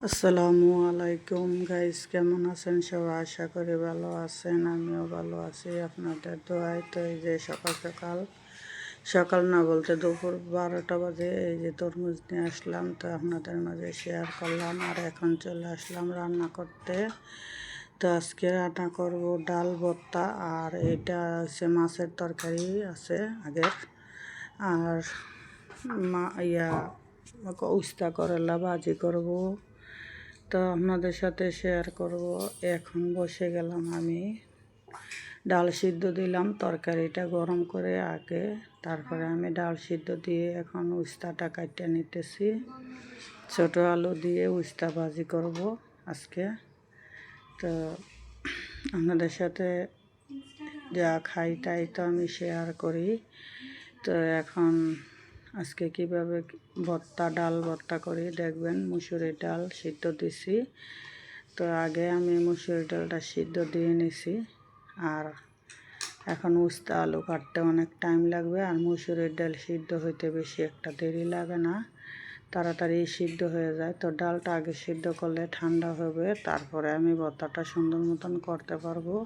আসসালামু আলাইকুম গাইস, কেমন আছেন সবাই? আশা করি ভালো আছেন। আমিও ভালো আছি আপনাদের দোয়ায়। তো এই যে সকাল সকাল সকাল না বলতে দুপুর 12টা বাজে এই যে তরমুজ নিয়ে আসলাম, তো আপনাদের মাঝে শেয়ার করলাম। আর এখন চলে আসলাম রান্না করতে। তো আজকে রান্না করব ডাল ভর্তা, আর এটা হচ্ছে মাছের তরকারি আছে আগের, আর ইয়া উস্তা করলা ভাজি করব। তো আপনাদের সাথে শেয়ার করব। এখন বসে গেলাম, আমি ডাল সিদ্ধ দিলাম, তরকারিটা গরম করে আগে, তারপরে আমি ডাল সিদ্ধ দিয়ে এখন উস্তাটা কাটতে নিতেছি। ছোট আলু দিয়ে উস্তা ভাজি করব আজকে। তো আপনাদের সাথে যা খাই তাই তো আমি শেয়ার করি। তো এখন আজকে কিভাবে ডাল ভর্তা করি দেখবেন। মুসুরির ডাল সিদ্ধ দিছি, তো আগে আমি মুসুরির ডালটা সিদ্ধ দিয়ে নিছি। আর এখন উস্তা আলু কাটতে অনেক টাইম লাগবে, আর মুসুরির ডাল সিদ্ধ হইতে বেশি একটা দেরি লাগে না, তাড়াতাড়ি সিদ্ধ হয়ে যায়। তো ডালটা আগে সিদ্ধ করলে ঠান্ডা হবে, তারপরে আমি ভর্তাটা সুন্দর মতন করতে পারবো।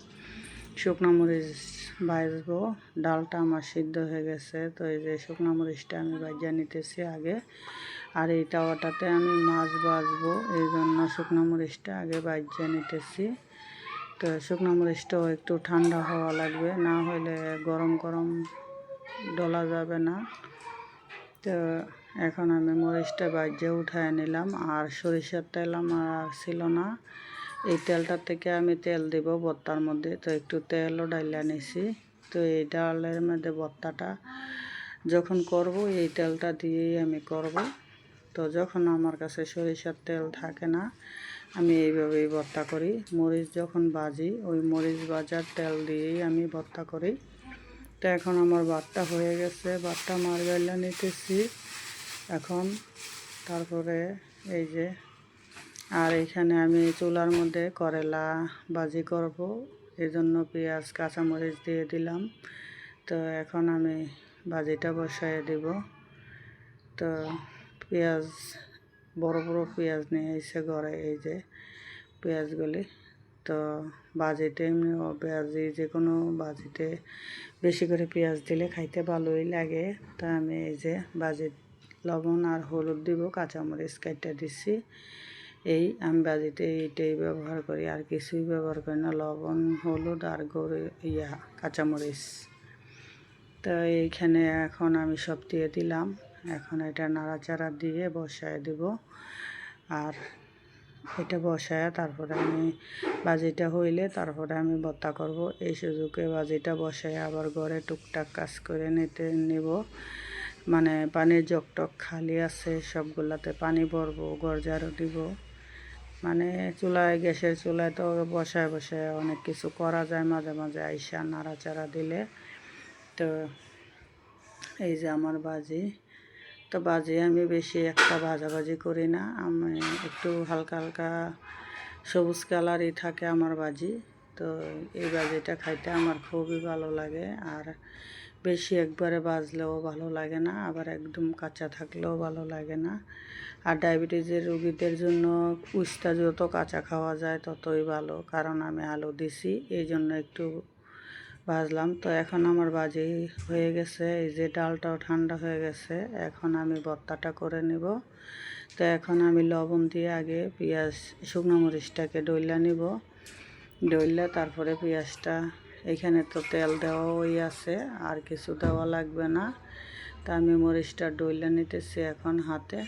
শুকনো মরিচ ভাজবো। ডালটা আমার সিদ্ধ হয়ে গেছে, তো এই যে শুকনো মরিচটা আমি ভাজা নিতেছি আগে। আর এই তাওয়াটাতে আমি মাছ ভাজবো, এই জন্য শুকনো মরিচটা আগে ভাজা নিতেছি। তো শুকনো মরিচটাও একটু ঠান্ডা হওয়া লাগবে, না হলে গরম গরম ডলা যাবে না। তো এখন আমি মরিচটা ভাজা উঠায় নিলাম। আর সরিষার তেল আমার আর ছিল না, এই তেলটার থেকে আমি তেল দেব ভর্তার মধ্যে, তো একটু তেলও ডাইলা নিছি। তো এই ডালের মধ্যে ভর্তাটা যখন করব এই তেলটা দিয়েই আমি করব। তো যখন আমার কাছে সরিষার তেল থাকে না, আমি এইভাবেই ভর্তা করি। মরিচ যখন ভাজি ওই মরিচ ভাজার তেল দিয়েই আমি ভর্তা করি। তো এখন আমার ভাতটা হয়ে গেছে, ভাতটা মারগাইলা নিতেছি এখন। তারপরে এই যে, আর এখানে আমি চুলার মধ্যে করলা ভাজি করব, এই জন্য পেঁয়াজ কাঁচামরিচ দিয়ে দিলাম। তো এখন আমি ভাজিটা বসায় দেব। তো পেঁয়াজ বড় বড় পেঁয়াজ নিয়ে এসে ঘরে, এই যে পেঁয়াজগুলি। তো ভাজিতে এমনি পেঁয়াজি যে কোনো ভাজিতে বেশি করে পেঁয়াজ দিলে খাইতে ভালোই লাগে। তো আমি এই যে ভাজি লবণ আর হলুদ দিব, কাঁচামরিচ কাটতে দিচ্ছি। আমি ভাজিতে এইটাই ব্যবহার করি, আর কিছুই ব্যবহার করি না। লবণ হলুদ আর কাঁচামরিচ। তো এইখানে এখন আমি সব দিয়ে দিলাম। এখন এটা নাড়াচাড়া দিয়ে বসায় দেব। আর এটা বসায় তারপরে আমি ভাজিটা হইলে তারপরে আমি ভর্তা করব। এই সুযোগে ভাজিটা বসায় আবার ঘরে টুকটাক কাজ করে নেব। মানে পানির জগটক খালি আছে, সবগুলাতে পানি ভরবো, ঘর ঝাড়ু দিব। মানে চুলায়, গ্যাসের চুলায় তো বসায় বসায় অনেক কিছু করা যায়, মাঝে মাঝে আইসা নাড়াচাড়া দিলে। তো এই যে আমার ভাজি। তো ভাজি আমি বেশি একটা ভাজাভাজি করি না, আমি একটু হালকা হালকা সবুজ কালারই থাকে আমার ভাজি। তো এই ভাজিটা খাইতে আমার খুবই ভালো লাগে। আর বেশি একবারে ভাজলেও ভালো লাগে না, আবার একদম কাঁচা থাকলেও ভালো লাগে না। আর ডায়াবেটিসের রোগীদের জন্য উস্তা যত কাঁচা খাওয়া যায় ততই ভালো, কারণ আমি আলু দিছি এই জন্য একটু ভাজলাম। তো এখন আমার ভাজি হয়ে গেছে, এই যে ডালটাও ঠান্ডা হয়ে গেছে। এখন আমি ভর্তাটা করে নেব। তো এখন আমি লবণ দিয়ে আগে শুকনো মরিচটাকে ডইলা নিব। ডইলা তারপরে পেঁয়াজটা, এখানে তো তেল দেওয়াই আছে, আর কিছু দেওয়া লাগবে না। তা আমি মরিচটা ডইলা নিতেছি এখন হাতে।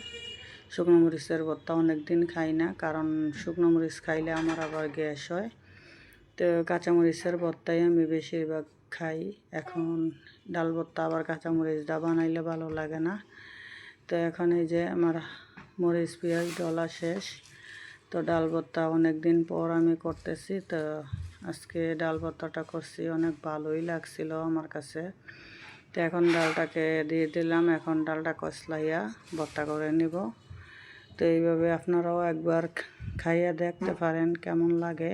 শুকনো মরিচের ভর্তা অনেক দিন খাই না, কারণ শুকনো মরিচ খাইলে আমার আবার গ্যাস হয়। তো কাঁচামরিচের ভর্তাই আমি বেশিরভাগ খাই। এখন ডাল ভর্তা আবার কাঁচামরিচ দা বানাইলে ভালো লাগে না। তো এখন এই যে আমার মরিচ পেঁয়াজ ডলা শেষ। তো ডাল ভর্তা অনেক দিন পর আমি করতেছি। তো আজকে ডাল ভর্তাটা করছি, অনেক ভালোই লাগছিল আমার কাছে। তো এখন ডালটাকে দিয়ে দিলাম, এখন ডালটা কষলাইয়া ভর্তা করে নিব। তো এইভাবে আপনারাও একবার খাইয়া দেখতে পারেন কেমন লাগে।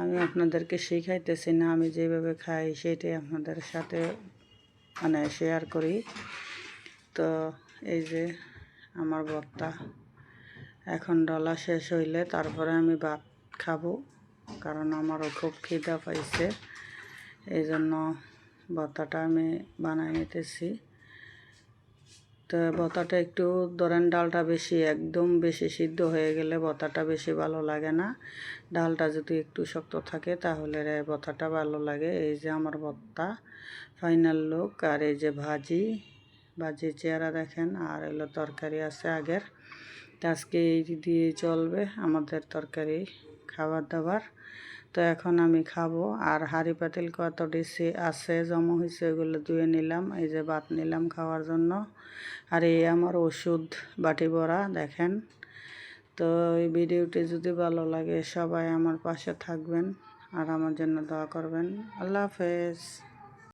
আমি আপনাদেরকে শিখাইতেছি না, আমি যেভাবে খাই সেটাই আপনাদের সাথে মানে শেয়ার করি। তো এই যে আমার ভর্তা এখন ডলা শেষ হইলে তারপরে আমি ভাত খাবো, কারণ আমারও খুব খিদা পাইছে। এই জন্য ভর্তাটা আমি বানাই নিতেছি। তো ভর্তাটা একটু ধরেন ডালটা বেশি, একদম বেশি সিদ্ধ হয়ে গেলে ভর্তাটা বেশি ভালো লাগে না। ডালটা যদি একটু শক্ত থাকে তাহলে ভর্তাটা ভালো লাগে। এই যে আমার ভর্তা ফাইনাল লুক। আর এই যে ভাজির চেহারা দেখেন, আর এলো তরকারি আছে আগের। আজকে এই দিয়ে চলবে আমাদের তরকারি খাবার দাবার। তো এখন আমি খাবো। আর হাঁড়ি পাতিল কত ডিসি আছে জমা হয়েছে ওগুলো ধুয়ে নিলাম। এই যে ভাত নিলাম খাওয়ার জন্য। আর এই আমার ওষুধ বাটি ভরা দেখেন। তো এই ভিডিওটি যদি ভালো লাগে সবাই আমার পাশে থাকবেন আর আমার জন্য দোয়া করবেন। আল্লাহ হাফেজ।